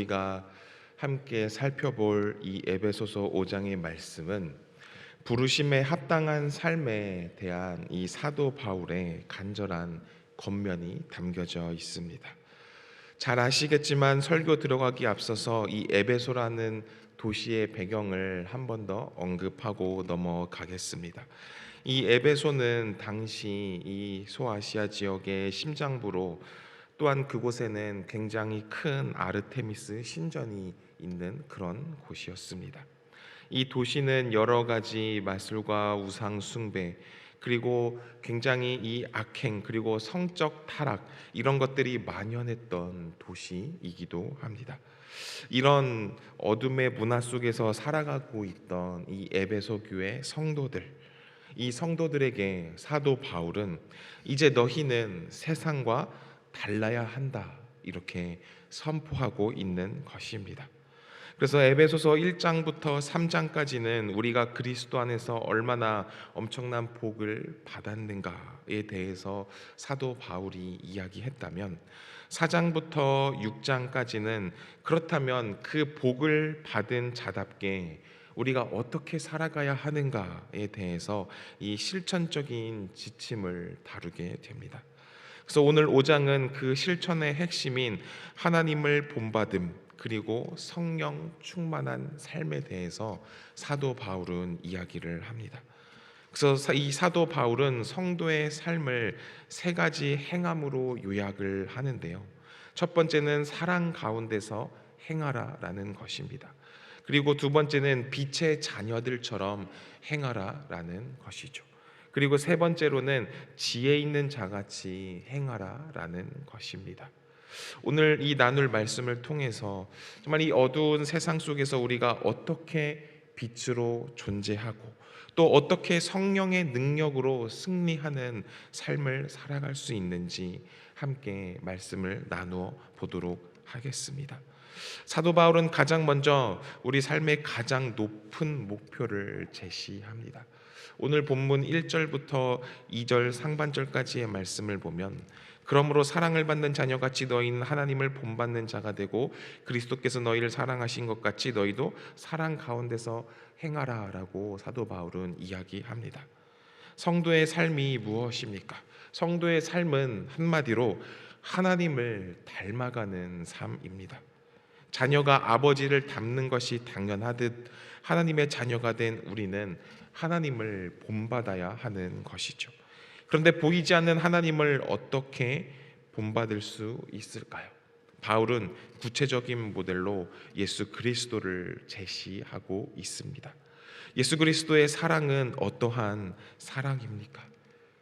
우리가 함께 살펴볼 이 에베소서 5장의 말씀은 부르심에 합당한 삶에 대한 이 사도 바울의 간절한 권면이 담겨져 있습니다. 잘 아시겠지만 설교 들어가기 앞서서 이 에베소라는 도시의 배경을 한 번 더 언급하고 넘어가겠습니다. 이 에베소는 당시 이 소아시아 지역의 심장부로, 또한 그곳에는 굉장히 큰 아르테미스 신전이 있는 그런 곳이었습니다. 이 도시는 여러 가지 마술과 우상 숭배, 그리고 굉장히 이 악행, 그리고 성적 타락, 이런 것들이 만연했던 도시이기도 합니다. 이런 어둠의 문화 속에서 살아가고 있던 이 에베소 교회 성도들, 이 성도들에게 사도 바울은 이제 너희는 세상과 달라야 한다, 이렇게 선포하고 있는 것입니다. 그래서 에베소서 1장부터 3장까지는 우리가 그리스도 안에서 얼마나 엄청난 복을 받았는가에 대해서 사도 바울이 이야기했다면, 4장부터 6장까지는 그렇다면 그 복을 받은 자답게 우리가 어떻게 살아가야 하는가에 대해서 이 실천적인 지침을 다루게 됩니다. 그래서 오늘 5장은 그 실천의 핵심인 하나님을 본받음, 그리고 성령 충만한 삶에 대해서 사도 바울은 이야기를 합니다. 그래서 이 사도 바울은 성도의 삶을 세 가지 행함으로 요약을 하는데요. 첫 번째는 사랑 가운데서 행하라라는 것입니다. 그리고 두 번째는 빛의 자녀들처럼 행하라라는 것이죠. 그리고 세 번째로는 지혜 있는 자같이 행하라라는 것입니다. 오늘 이 나눌 말씀을 통해서 정말 이 어두운 세상 속에서 우리가 어떻게 빛으로 존재하고 또 어떻게 성령의 능력으로 승리하는 삶을 살아갈 수 있는지 함께 말씀을 나누어 보도록 하겠습니다. 사도 바울은 가장 먼저 우리 삶의 가장 높은 목표를 제시합니다. 오늘 본문 1절부터 2절 상반절까지의 말씀을 보면, 그러므로 사랑을 받는 자녀같이 너희는 하나님을 본받는 자가 되고 그리스도께서 너희를 사랑하신 것 같이 너희도 사랑 가운데서 행하라 라고 사도 바울은 이야기합니다. 성도의 삶이 무엇입니까? 성도의 삶은 한마디로 하나님을 닮아가는 삶입니다. 자녀가 아버지를 닮는 것이 당연하듯 하나님의 자녀가 된 우리는 하나님을 본받아야 하는 것이죠. 그런데 보이지 않는 하나님을 어떻게 본받을 수 있을까요? 바울은 구체적인 모델로 예수 그리스도를 제시하고 있습니다. 예수 그리스도의 사랑은 어떠한 사랑입니까?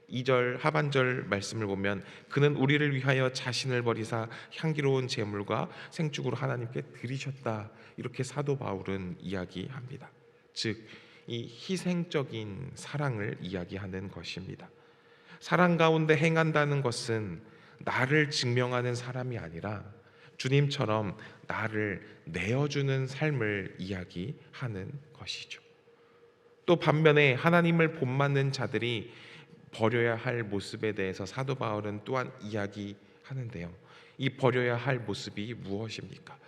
2절 하반절 말씀을 보면, 그는 우리를 위하여 자신을 버리사 향기로운 제물과 생축으로 하나님께 드리셨다, 이렇게 사도 바울은 이야기합니다. 즉, 이 희생적인 사랑을 이야기하는 것입니다. 사랑 가운데 행한다는 것은 나를 증명하는 사람이 아니라 주님처럼 나를 내어주는 삶을 이야기하는 것이죠. 또 반면에 하나님을 본받는 자들이 버려야 할 모습에 대해서 사도 바울은 또한 이야기하는데요. 이 버려야 할 모습이 무엇입니까?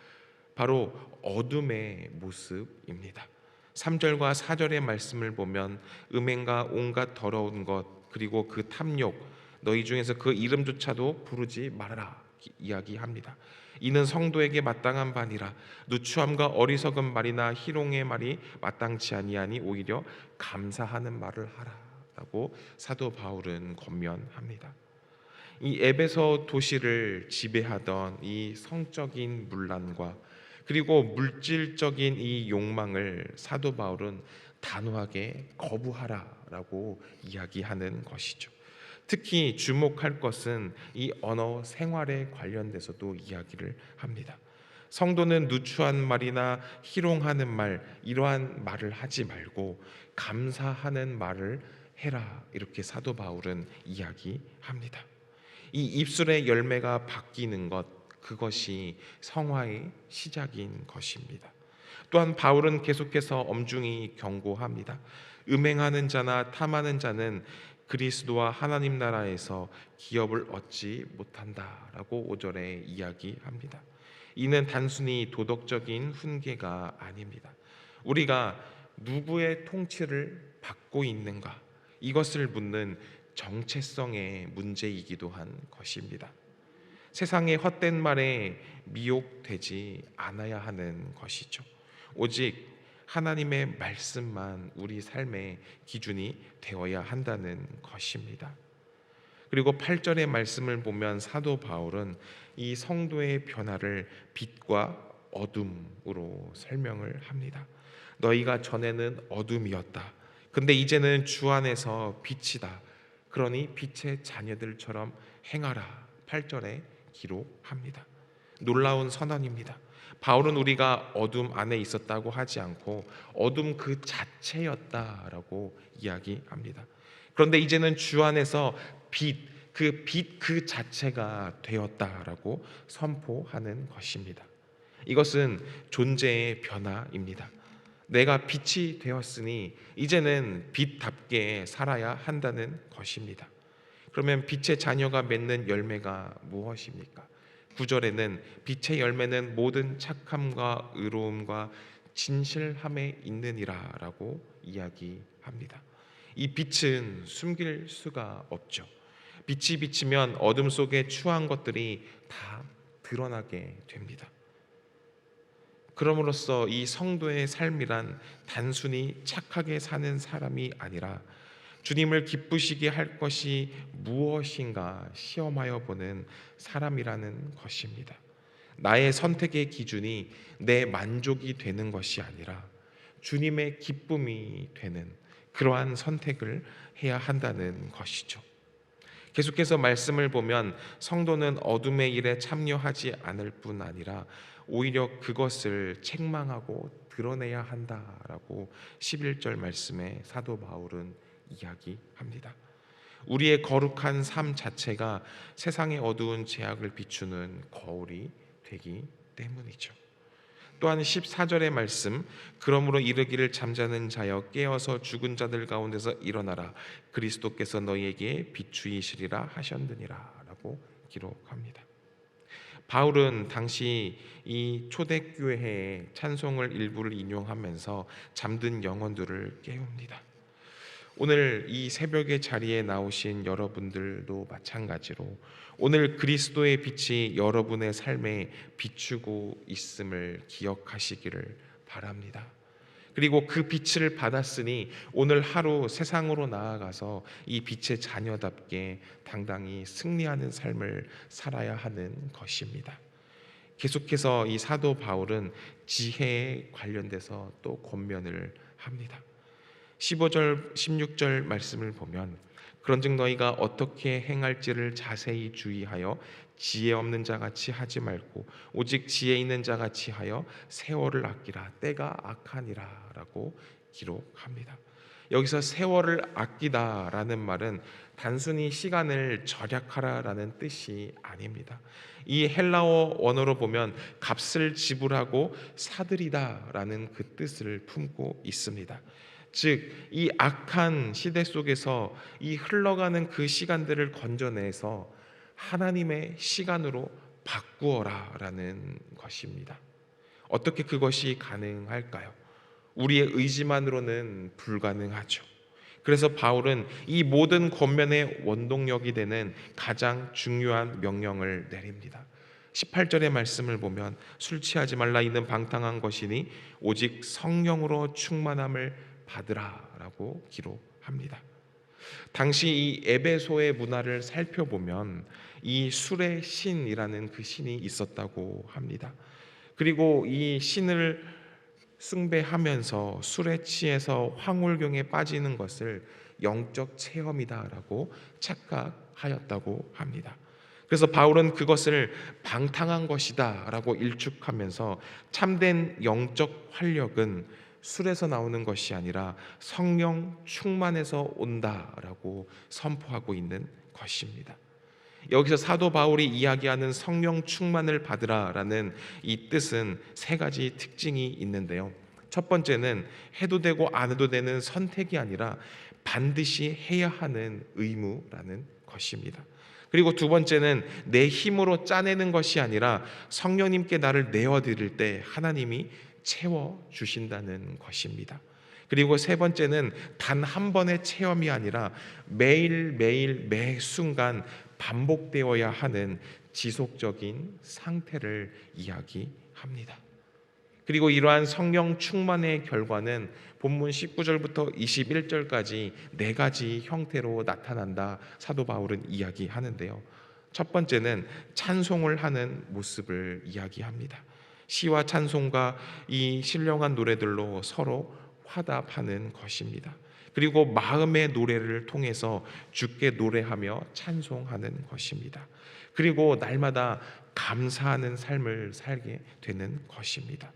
바로 어둠의 모습입니다. 3절과 4절의 말씀을 보면, 음행과 온갖 더러운 것, 그리고 그 탐욕, 너희 중에서 그 이름조차도 부르지 말아라 이야기합니다. 이는 성도에게 마땅한 바니라. 누추함과 어리석은 말이나 희롱의 말이 마땅치 아니하니 오히려 감사하는 말을 하라 라고 사도 바울은 권면합니다. 이 에베소 도시를 지배하던 이 성적인 문란과 그리고 물질적인 이 욕망을 사도 바울은 단호하게 거부하라라고 이야기하는 것이죠. 특히 주목할 것은 이 언어 생활에 관련돼서도 이야기를 합니다. 성도는 누추한 말이나 희롱하는 말, 이러한 말을 하지 말고 감사하는 말을 해라, 이렇게 사도 바울은 이야기합니다. 이 입술의 열매가 바뀌는 것, 그것이 성화의 시작인 것입니다. 또한 바울은 계속해서 엄중히 경고합니다. 음행하는 자나 탐하는 자는 그리스도와 하나님 나라에서 기업을 얻지 못한다라고 5절에 이야기합니다. 이는 단순히 도덕적인 훈계가 아닙니다. 우리가 누구의 통치를 받고 있는가, 이것을 묻는 정체성의 문제이기도 한 것입니다. 세상의 헛된 말에 미혹되지 않아야 하는 것이죠. 오직 하나님의 말씀만 우리 삶의 기준이 되어야 한다는 것입니다. 그리고 8절의 말씀을 보면 사도 바울은 이 성도의 변화를 빛과 어둠으로 설명을 합니다. 너희가 전에는 어둠이었다. 근데 이제는 주 안에서 빛이다. 그러니 빛의 자녀들처럼 행하라. 8절에 기록합니다. 놀라운 선언입니다. 바울은 우리가 어둠 안에 있었다고 하지 않고 어둠 그 자체였다라고 이야기합니다. 그런데 이제는 주 안에서 빛 그 자체가 되었다라고 선포하는 것입니다. 이것은 존재의 변화입니다. 내가 빛이 되었으니 이제는 빛답게 살아야 한다는 것입니다. 그러면 빛의 자녀가 맺는 열매가 무엇입니까? 9절에는 빛의 열매는 모든 착함과 의로움과 진실함에 있느니라 라고 이야기합니다. 이 빛은 숨길 수가 없죠. 빛이 비치면 어둠 속에 추한 것들이 다 드러나게 됩니다. 그럼으로써 이 성도의 삶이란 단순히 착하게 사는 사람이 아니라 주님을 기쁘시게 할 것이 무엇인가 시험하여 보는 사람이라는 것입니다. 나의 선택의 기준이 내 만족이 되는 것이 아니라 주님의 기쁨이 되는 그러한 선택을 해야 한다는 것이죠. 계속해서 말씀을 보면 성도는 어둠의 일에 참여하지 않을 뿐 아니라 오히려 그것을 책망하고 드러내야 한다라고 11절 말씀에 사도 바울은 이야기합니다. 우리의 거룩한 삶 자체가 세상의 어두운 죄악을 비추는 거울이 되기 때문이죠. 또한 14절의 말씀, 그러므로 이르기를 잠자는 자여 깨어서 죽은 자들 가운데서 일어나라. 그리스도께서 너희에게 비추이시리라 하셨느니라 라고 기록합니다. 바울은 당시 이 초대교회의 찬송을 일부를 인용하면서 잠든 영혼들을 깨웁니다. 오늘 이 새벽의 자리에 나오신 여러분들도 마찬가지로 오늘 그리스도의 빛이 여러분의 삶에 비추고 있음을 기억하시기를 바랍니다. 그리고 그 빛을 받았으니 오늘 하루 세상으로 나아가서 이 빛의 자녀답게 당당히 승리하는 삶을 살아야 하는 것입니다. 계속해서 이 사도 바울은 지혜에 관련돼서 또 권면을 합니다. 15절 16절 말씀을 보면 그런즉 너희가 어떻게 행할지를 자세히 주의하여 지혜 없는 자같이 하지 말고 오직 지혜 있는 자같이 하여 세월을 아끼라. 때가 악하니라 라고 기록합니다. 여기서 세월을 아끼다라는 말은 단순히 시간을 절약하라라는 뜻이 아닙니다. 이 헬라어 원어로 보면 값을 지불하고 사들이다라는 그 뜻을 품고 있습니다. 즉, 이 악한 시대 속에서 이 흘러가는 그 시간들을 건져내서 하나님의 시간으로 바꾸어라 라는 것입니다. 어떻게 그것이 가능할까요? 우리의 의지만으로는 불가능하죠. 그래서 바울은 이 모든 권면의 원동력이 되는 가장 중요한 명령을 내립니다. 18절의 말씀을 보면 술 취하지 말라. 이는 방탕한 것이니 오직 성령으로 충만함을 받으라라고 기록합니다. 당시 이 에베소의 문화를 살펴보면 이 술의 신이라는 그 신이 있었다고 합니다. 그리고 이 신을 숭배하면서 술에 취해서 황홀경에 빠지는 것을 영적 체험이다라고 착각하였다고 합니다. 그래서 바울은 그것을 방탕한 것이다라고 일축하면서 참된 영적 활력은 술에서 나오는 것이 아니라 성령 충만에서 온다라고 선포하고 있는 것입니다. 여기서 사도 바울이 이야기하는 성령 충만을 받으라라는 이 뜻은 세 가지 특징이 있는데요. 첫 번째는 해도 되고 안 해도 되는 선택이 아니라 반드시 해야 하는 의무라는 것입니다. 그리고 두 번째는 내 힘으로 짜내는 것이 아니라 성령님께 나를 내어드릴 때 하나님이 채워주신다는 것입니다. 그리고 세 번째는 단 한 번의 체험이 아니라 매일매일 매 순간 반복되어야 하는 지속적인 상태를 이야기합니다. 그리고 이러한 성령 충만의 결과는 본문 19절부터 21절까지 네 가지 형태로 나타난다 사도 바울은 이야기하는데요. 첫 번째는 찬송을 하는 모습을 이야기합니다. 시와 찬송과 이 신령한 노래들로 서로 화답하는 것입니다. 그리고 마음의 노래를 통해서 주께 노래하며 찬송하는 것입니다. 그리고 날마다 감사하는 삶을 살게 되는 것입니다.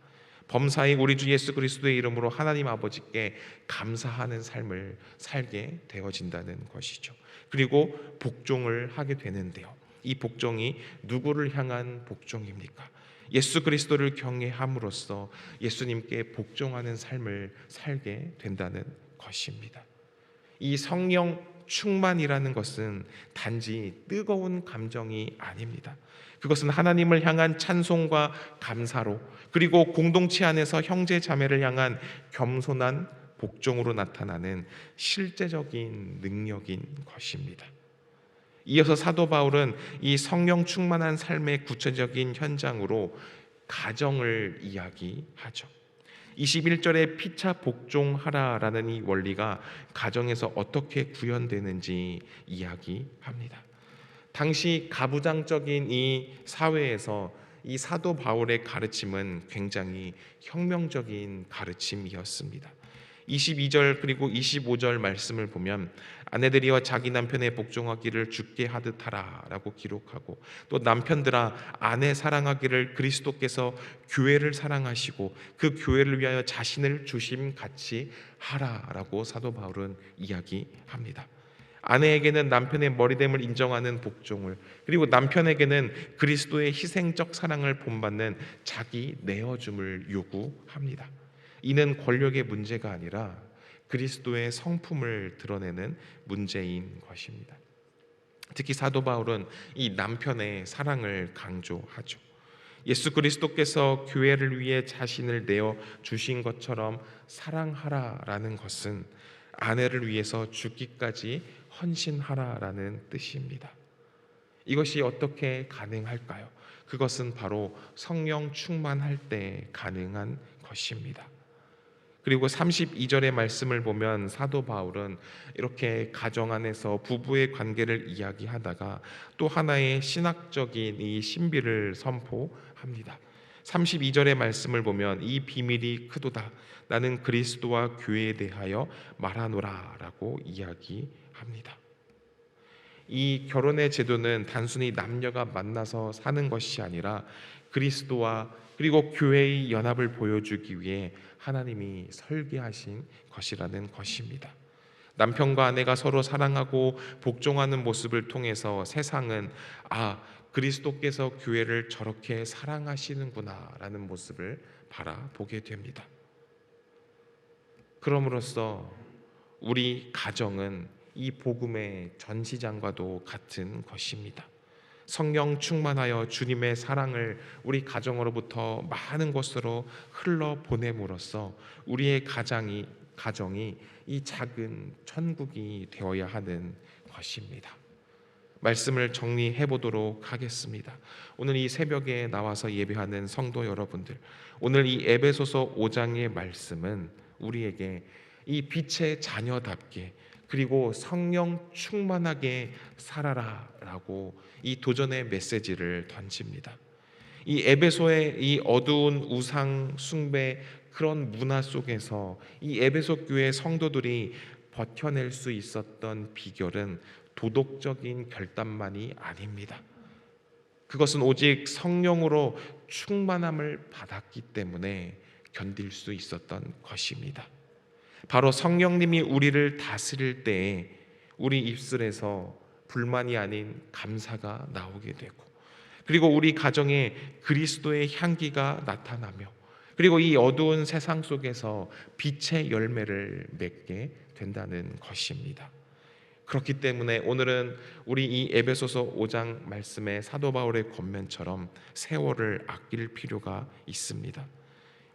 범사에 우리 주 예수 그리스도의 이름으로 하나님 아버지께 감사하는 삶을 살게 되어진다는 것이죠. 그리고 복종을 하게 되는데요. 이 복종이 누구를 향한 복종입니까? 예수 그리스도를 경외함으로써 예수님께 복종하는 삶을 살게 된다는 것입니다. 이 성령 충만이라는 것은 단지 뜨거운 감정이 아닙니다. 그것은 하나님을 향한 찬송과 감사로, 그리고 공동체 안에서 형제 자매를 향한 겸손한 복종으로 나타나는 실제적인 능력인 것입니다. 이어서 사도 바울은 이 성령 충만한 삶의 구체적인 현장으로 가정을 이야기하죠. 21절에 피차 복종하라라는 이 원리가 가정에서 어떻게 구현되는지 이야기합니다. 당시 가부장적인 이 사회에서 이 사도 바울의 가르침은 굉장히 혁명적인 가르침이었습니다. 22절 그리고 25절 말씀을 보면 아내들이여 자기 남편에 복종하기를 주께 하듯 하라라고 기록하고, 또 남편들아 아내 사랑하기를 그리스도께서 교회를 사랑하시고 그 교회를 위하여 자신을 주심같이 하라라고 사도 바울은 이야기합니다. 아내에게는 남편의 머리됨을 인정하는 복종을, 그리고 남편에게는 그리스도의 희생적 사랑을 본받는 자기 내어줌을 요구합니다. 이는 권력의 문제가 아니라 그리스도의 성품을 드러내는 문제인 것입니다. 특히 사도 바울은 이 남편의 사랑을 강조하죠. 예수 그리스도께서 교회를 위해 자신을 내어 주신 것처럼 사랑하라라는 것은 아내를 위해서 죽기까지 헌신하라라는 뜻입니다. 이것이 어떻게 가능할까요? 그것은 바로 성령 충만할 때 가능한 것입니다. 그리고 32절의 말씀을 보면 사도 바울은 이렇게 가정 안에서 부부의 관계를 이야기하다가 또 하나의 신학적인 이 신비를 선포합니다. 32절의 말씀을 보면 이 비밀이 크도다 나는 그리스도와 교회에 대하여 말하노라 라고 이야기합니다. 이 결혼의 제도는 단순히 남녀가 만나서 사는 것이 아니라 그리스도와 그리고 교회의 연합을 보여주기 위해 하나님이 설계하신 것이라는 것입니다. 남편과 아내가 서로 사랑하고 복종하는 모습을 통해서 세상은 그리스도께서 교회를 저렇게 사랑하시는구나 라는 모습을 바라보게 됩니다. 그럼으로써 우리 가정은 이 복음의 전시장과도 같은 것입니다. 성령 충만하여 주님의 사랑을 우리 가정으로부터 많은 곳으로 흘러 보냄으로써 우리의 가정이 이 작은 천국이 되어야 하는 것입니다. 말씀을 정리해 보도록 하겠습니다. 오늘 이 새벽에 나와서 예배하는 성도 여러분들, 오늘 이 에베소서 5장의 말씀은 우리에게 이 빛의 자녀답게 그리고 성령 충만하게 살아라라고 이 도전의 메시지를 던집니다. 이 에베소의 이 어두운 우상 숭배 그런 문화 속에서 이 에베소 교회 성도들이 버텨낼 수 있었던 비결은 도덕적인 결단만이 아닙니다. 그것은 오직 성령으로 충만함을 받았기 때문에 견딜 수 있었던 것입니다. 바로 성령님이 우리를 다스릴 때에 우리 입술에서 불만이 아닌 감사가 나오게 되고, 그리고 우리 가정에 그리스도의 향기가 나타나며, 그리고 이 어두운 세상 속에서 빛의 열매를 맺게 된다는 것입니다. 그렇기 때문에 오늘은 우리 이 에베소서 5장 말씀의 사도 바울의 권면처럼 세월을 아낄 필요가 있습니다.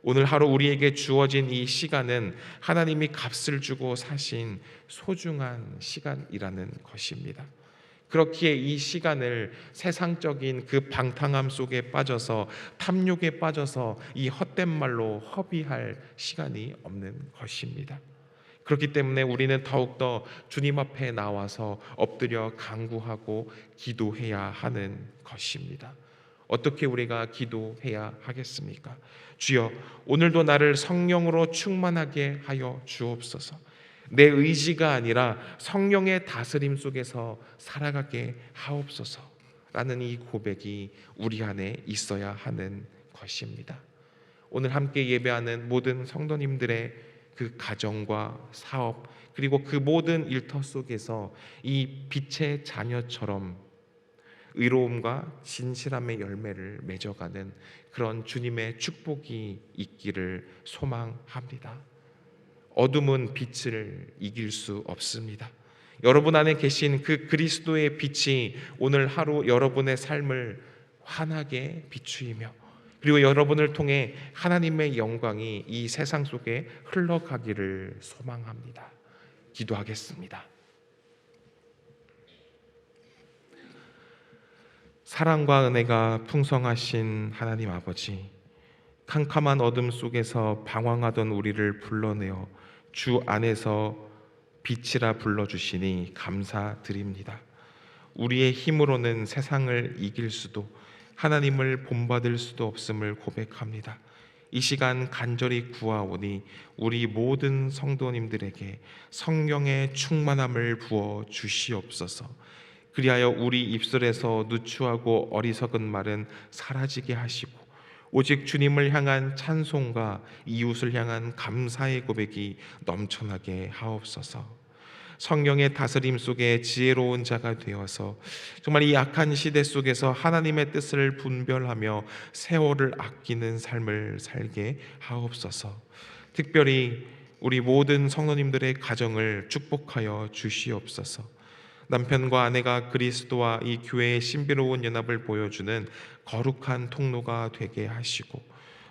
오늘 하루 우리에게 주어진 이 시간은 하나님이 값을 주고 사신 소중한 시간이라는 것입니다. 그렇기에 이 시간을 세상적인 그 방탕함 속에 빠져서 탐욕에 빠져서 이 헛된 말로 허비할 시간이 없는 것입니다. 그렇기 때문에 우리는 더욱더 주님 앞에 나와서 엎드려 간구하고 기도해야 하는 것입니다. 어떻게 우리가 기도해야 하겠습니까? 주여, 오늘도 나를 성령으로 충만하게 하여 주옵소서. 내 의지가 아니라 성령의 다스림 속에서 살아가게 하옵소서 라는 이 고백이 우리 안에 있어야 하는 것입니다. 오늘 함께 예배하는 모든 성도님들의 그 가정과 사업, 그리고 그 모든 일터 속에서 이 빛의 자녀처럼 의로움과 진실함의 열매를 맺어가는 그런 주님의 축복이 있기를 소망합니다. 어둠은 빛을 이길 수 없습니다. 여러분 안에 계신 그 그리스도의 빛이 오늘 하루 여러분의 삶을 환하게 비추이며, 그리고 여러분을 통해 하나님의 영광이 이 세상 속에 흘러가기를 소망합니다. 기도하겠습니다. 사랑과 은혜가 풍성하신 하나님 아버지, 캄캄한 어둠 속에서 방황하던 우리를 불러내어 주 안에서 빛이라 불러주시니 감사드립니다. 우리의 힘으로는 세상을 이길 수도 하나님을 본받을 수도 없음을 고백합니다. 이 시간 간절히 구하오니 우리 모든 성도님들에게 성령의 충만함을 부어 주시옵소서. 그리하여 우리 입술에서 누추하고 어리석은 말은 사라지게 하시고 오직 주님을 향한 찬송과 이웃을 향한 감사의 고백이 넘쳐나게 하옵소서. 성령의 다스림 속에 지혜로운 자가 되어서 정말 이 악한 시대 속에서 하나님의 뜻을 분별하며 세월을 아끼는 삶을 살게 하옵소서. 특별히 우리 모든 성도님들의 가정을 축복하여 주시옵소서. 남편과 아내가 그리스도와 이 교회의 신비로운 연합을 보여주는 거룩한 통로가 되게 하시고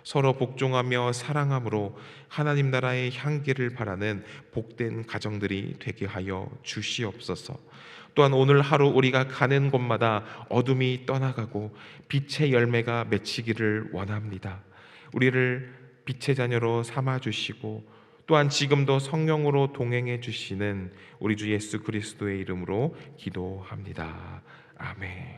서로 복종하며 사랑함으로 하나님 나라의 향기를 바라는 복된 가정들이 되게 하여 주시옵소서. 또한 오늘 하루 우리가 가는 곳마다 어둠이 떠나가고 빛의 열매가 맺히기를 원합니다. 우리를 빛의 자녀로 삼아주시고 또한 지금도 성령으로 동행해 주시는 우리 주 예수 그리스도의 이름으로 기도합니다. 아멘.